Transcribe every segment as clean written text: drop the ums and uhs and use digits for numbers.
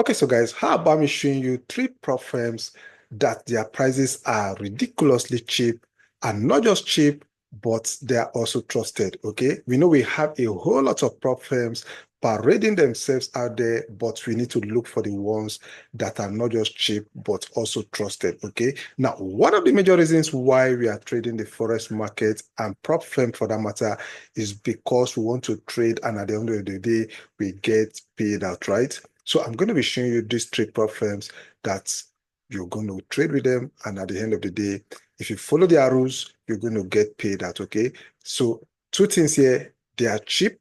Okay, so guys, how about me showing you three prop firms that their prices are ridiculously cheap, and not just cheap, but they are also trusted. Okay, we know we have a whole lot of prop firms parading themselves out there, but we need to look for the ones that are not just cheap, but also trusted. Okay, now one of the major reasons why we are trading the forex market and prop firm for that matter is because we want to trade, and at the end of the day, we get paid out, right? So I'm going to be showing you these three prop firms that you're going to trade with them. And at the end of the day, if you follow their rules, you're going to get paid out. Okay. So two things here, they are cheap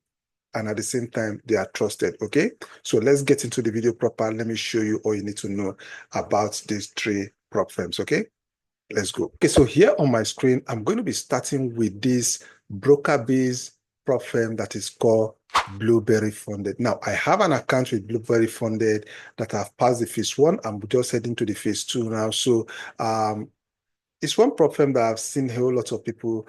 and at the same time, they are trusted. Okay. So let's get into the video proper. Let me show you all you need to know about these three prop firms. Okay. Let's go. Okay, so here on my screen, I'm going to be starting with this broker-based prop firm that is called Blueberry Funded. Now, I have an account with Blueberry Funded that I've passed the phase one. I'm just heading to the phase two now. So it's one prop firm that I've seen a whole lot of people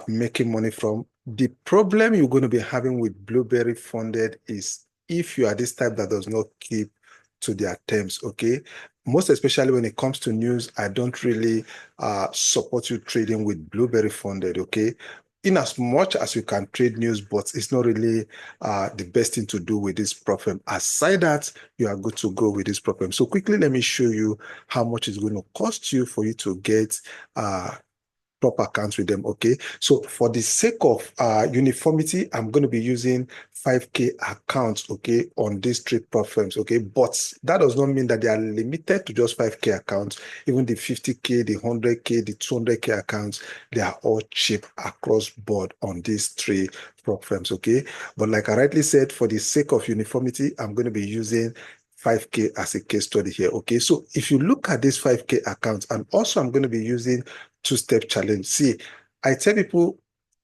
making money from. The problem you're going to be having with Blueberry Funded is if you are this type that does not keep to their terms, okay? Most especially when it comes to news, I don't really support you trading with Blueberry Funded, okay? In as much as you can trade news, but it's not really the best thing to do with this prop firm. Aside that, you are good to go with this prop firm. So quickly, let me show you how much it's going to cost you for you to get proper accounts with them. Okay, so for the sake of uniformity, I'm going to be using 5K accounts, okay, on these three prop firms. Okay, but that does not mean that they are limited to just 5K accounts. Even the 50K, the 100K, the 200K accounts, they are all cheap across board on these three prop firms. Okay, but like I rightly said, for the sake of uniformity, I'm going to be using 5K as a case study here. Okay, so if you look at this 5K accounts, and also I'm going to be using two-step challenge. See, I tell people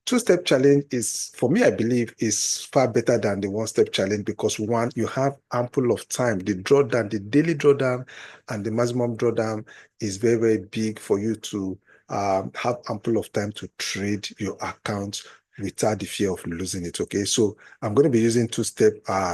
two-step challenge is, for me, I believe, is far better than the one-step challenge because one, you have ample of time. The drawdown, the daily drawdown and the maximum drawdown is very, very big for you to have ample of time to trade your account without the fear of losing it. Okay, so I'm going to be using two-step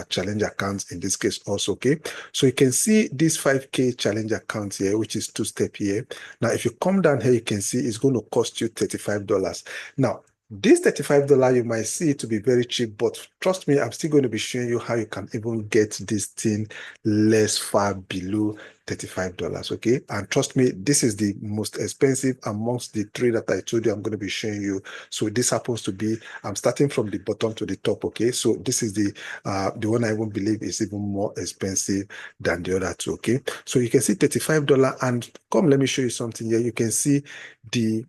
challenge accounts in this case also. Okay, so you can see this 5K challenge account here, which is two-step here. Now, if you come down here, you can see it's going to cost you $35. Now, this $35, you might see it to be very cheap, but trust me, I'm still going to be showing you how you can even get this thing less far below $35, okay? And trust me, this is the most expensive amongst the three that I told you I'm going to be showing you. So this happens to be, I'm starting from the bottom to the top, okay? So this is the one I even believe is even more expensive than the other two, okay? So you can see $35, and come, let me show you something here. You can see the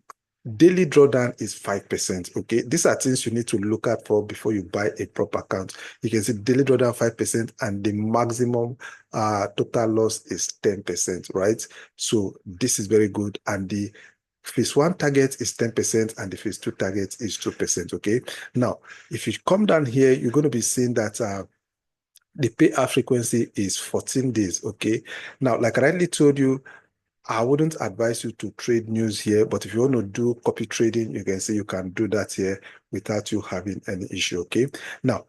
daily drawdown is 5%. Okay, these are things you need to look at for before you buy a proper account. You can see daily drawdown 5%, and the maximum total loss is 10%, right? So this is very good. And the phase one target is 10%, and the phase two target is 2%. Okay, now if you come down here, you're going to be seeing that the payout frequency is 14 days. Okay, now, like I rightly told you, I wouldn't advise you to trade news here, but if you want to do copy trading, you can see you can do that here without you having any issue. Okay. Now,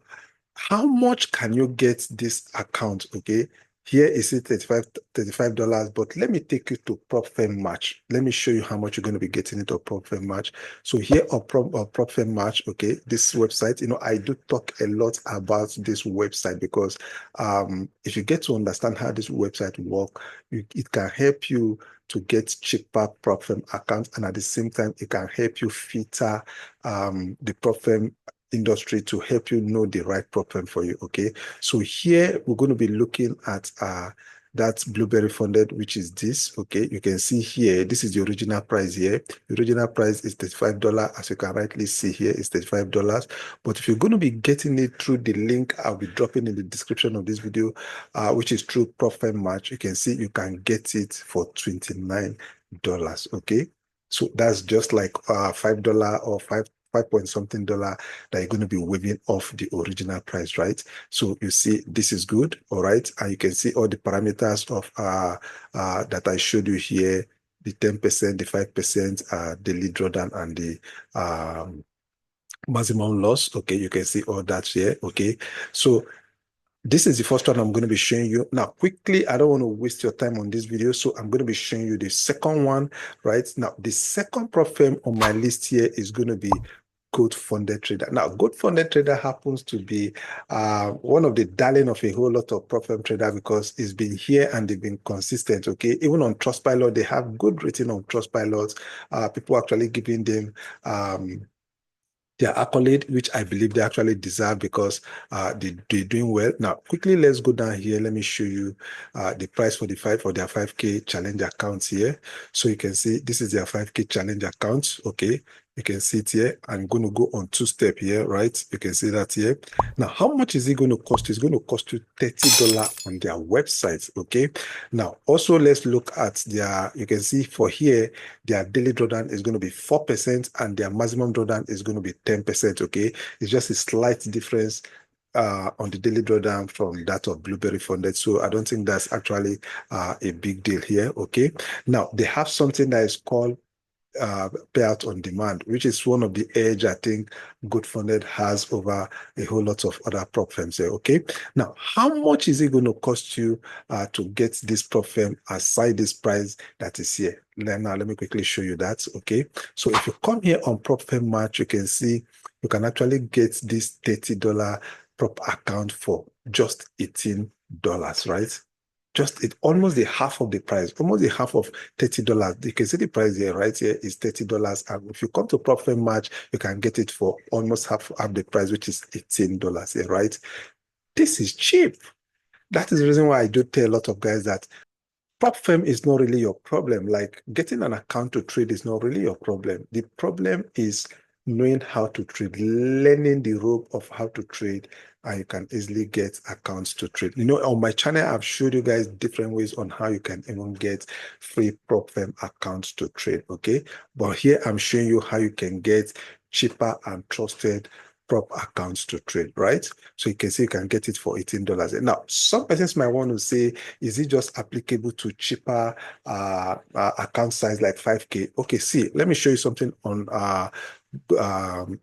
how much can you get this account? Okay. Here is it $35, but let me take you to PropFirm Let me show you how much you're going to be getting it on PropFirm. So here on PropFirm, okay, this website, I do talk a lot about this website because if you get to understand how this website works, it can help you to get cheaper PropFirm accounts, and at the same time, it can help you filter the PropFirm industry to help you know the right problem for you. Okay, so here we're going to be looking at that Blueberry Funded, which is this. Okay, you can see here, this is the original price here. The original price is $35. As you can rightly see here, it's $35. But if you're going to be getting it through the link I'll be dropping in the description of this video, which is through PropMatch, you can see you can get it for $29. Okay, so that's just like $5 or five point something dollar that you're going to be waiving off the original price, right? So you see, this is good, all right? And you can see all the parameters of that I showed you here, the 10%, the 5%, daily drawdown, and the maximum loss. Okay, you can see all that here. Okay, so This is the first one I'm going to be showing you. Now, quickly, I don't want to waste your time on this video, so I'm going to be showing you the second one, right? Now, the second prop firm on my list here is going to be Good Funded Trader. Now, Good Funded Trader happens to be one of the darling of a whole lot of prop firm trader because it's been here and they've been consistent, okay? Even on Trustpilot, they have good rating on Trustpilot. People actually giving them their accolade, which I believe they actually deserve because they're doing well. Now, quickly, let's go down here. Let me show you the price for their 5K challenge accounts here. So you can see this is their 5K challenge account. Okay, you can see it here. I'm going to go on 2-step here, right? You can see that here. Now, how much is it going to cost you? It's going to cost you $30 on their website. Okay. Now, also let's look at their. You can see for here their daily drawdown is going to be 4% and their maximum drawdown is going to be 10%. Okay, it's just a slight difference on the daily drawdown from that of Blueberry Funded. So I don't think that's actually a big deal here. Okay, now they have something that is called payout on demand, which is one of the edge I think Good Funded has over a whole lot of other prop firms here. Okay, now how much is it going to cost you to get this prop firm aside this price that is here? Now let me quickly show you that. Okay, so if you come here on PropMatch, you can see you can actually get this $30 prop account for just $18, right? Just almost the half of the price, almost the half of $30. You can see the price here, right here is $30. And if you come to PropMatch, you can get it for almost half the price, which is $18 here, right? This is cheap. That is the reason why I do tell a lot of guys that prop firm is not really your problem. Like getting an account to trade is not really your problem. The problem is knowing how to trade, learning the rope of how to trade, and you can easily get accounts to trade. You know, on my channel, I've showed you guys different ways on how you can even get free prop firm accounts to trade, okay? But here I'm showing you how you can get cheaper and trusted prop accounts to trade, right? So you can see you can get it for $18. Now, some persons might want to say, is it just applicable to cheaper account size like 5K? Okay, see, let me show you something on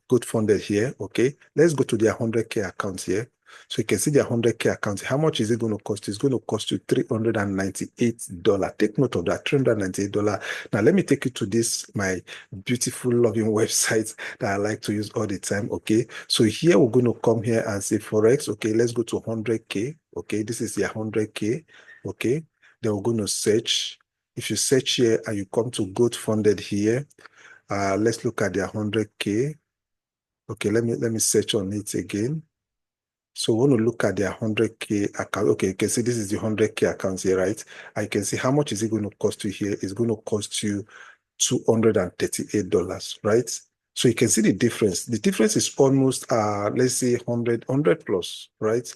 Good Funded here. Okay, let's go to their 100K account here. So you can see their 100K account. How much is it going to cost? It's going to cost you $398. Take note of that, $398. Now, let me take you to this, my beautiful, loving website that I like to use all the time. Okay, so here we're going to come here and say Forex. Okay, let's go to 100K. Okay, this is their 100K. Okay, then we're going to search. If you search here and you come to Good Funded here, let's look at their 100K. Okay, let me search on it again. So we want to look at their 100K account. Okay, you can see this is the 100K account here, right? I can see how much is it going to cost you here. It's going to cost you $238, right? So you can see the difference. The difference is almost, let's say 100 plus, right?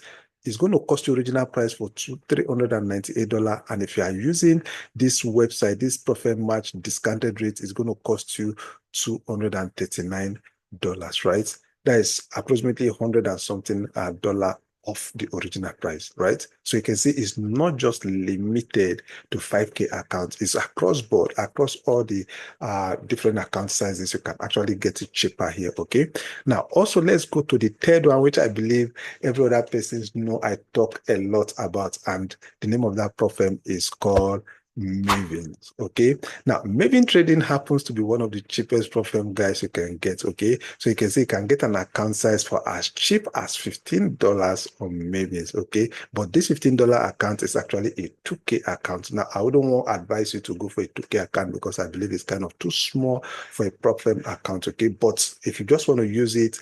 It's going to cost you original price for $398. And if you are using this website, this PropMatch discounted rate is going to cost you $239, right? That is approximately 100 and something dollar of the original price, right? So you can see it's not just limited to 5K accounts. It's across board, across all the different account sizes. You can actually get it cheaper here, okay? Now, also, let's go to the third one, which I believe every other person know I talk a lot about, and the name of that prop firm is called Maven. Okay, now Maven trading happens to be one of the cheapest prop firm guys you can get. Okay, so you can see you can get an account size for as cheap as $15 on Maven. Okay, but this $15 account is actually a 2K account. Now I wouldn't want to advise you to go for a 2K account because I believe it's kind of too small for a prop firm account. Okay, but if you just want to use it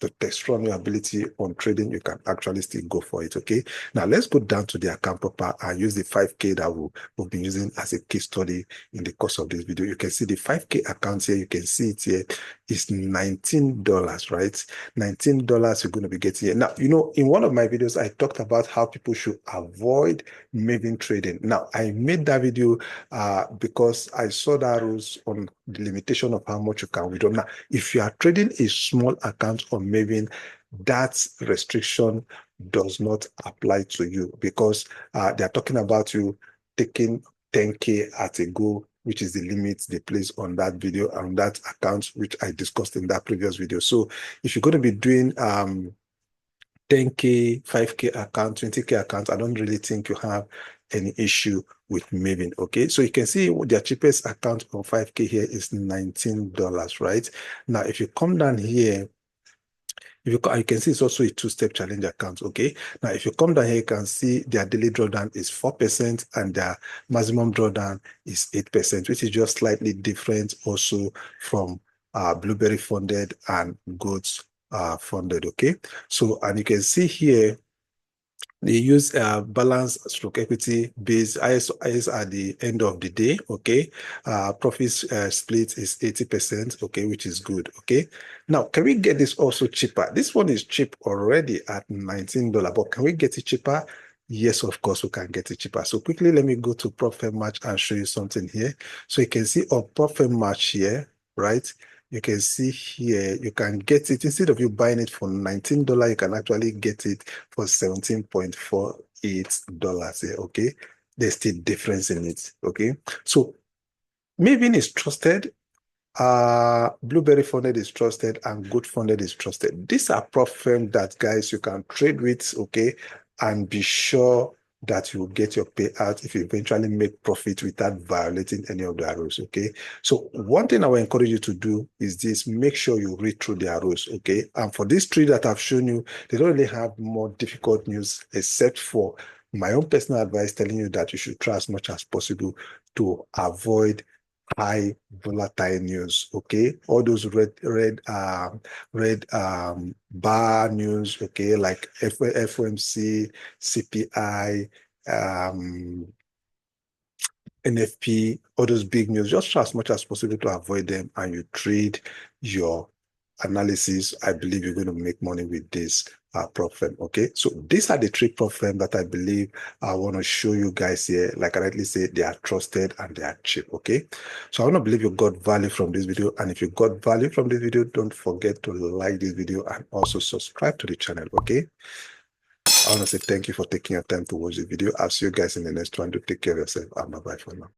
to test run your ability on trading, you can actually still go for it. Okay, now let's go down to the account proper and use the 5K that we've been using as a case study in the course of this video. You can see the 5K account here. You can see it here is $19, right? $19 you're going to be getting here. Now, you know, in one of my videos, I talked about how people should avoid Maven trading. Now, I made that video because I saw that rules on the limitation of how much you can withdraw. Now, if you are trading a small account on Maven, that restriction does not apply to you because they're talking about you taking 10K at a go, which is the limit they place on that video, on that account, which I discussed in that previous video. So if you're going to be doing 10K, 5K account, 20K account, I don't really think you have any issue with Maven. Okay, so you can see their cheapest account on 5K here is $19, right? Now, if you come down here, if you can see it's also a two-step challenge account. Okay, now if you come down here, you can see their daily drawdown is 4% and their maximum drawdown is 8%, which is just slightly different also from Blueberry funded and Goats funded. Okay, so and you can see here they use balance stroke equity based IS at the end of the day. Okay, profit split is 80%. Okay, which is good. Okay, now can we get this also cheaper? This one is cheap already at $19, but can we get it cheaper? Yes, of course we can get it cheaper. So quickly, let me go to PropFirm and show you something here. So you can see on PropFirm here, right? You can see here, you can get it, instead of you buying it for $19, you can actually get it for $17.48 here, okay? There's still difference in it, okay? So Maven is trusted, Blueberry funded is trusted, and Good funded is trusted. These are prop firms that, guys, you can trade with, okay? And be sure that you get your payout if you eventually make profit without violating any of the rules, okay? So one thing I will encourage you to do is this: make sure you read through the rules, okay? And for this tree that I've shown you, they don't really have more difficult news except for my own personal advice telling you that you should try as much as possible to avoid high volatile news. Okay, all those red bar news, okay, like FOMC, CPI, NFP, all those big news. Just try as much as possible to avoid them, and you trade your analysis. I believe you're going to make money with this prop firm. Okay, so these are the three prop firm that I believe I want to show you guys here. Like I rightly say, they are trusted and they are cheap. Okay, so I want to believe you got value from this video, and if you got value from this video, don't forget to like this video and also subscribe to the channel. Okay, I want to say thank you for taking your time to watch the video. I'll see you guys in the next one. Do take care of yourself, and bye bye for now.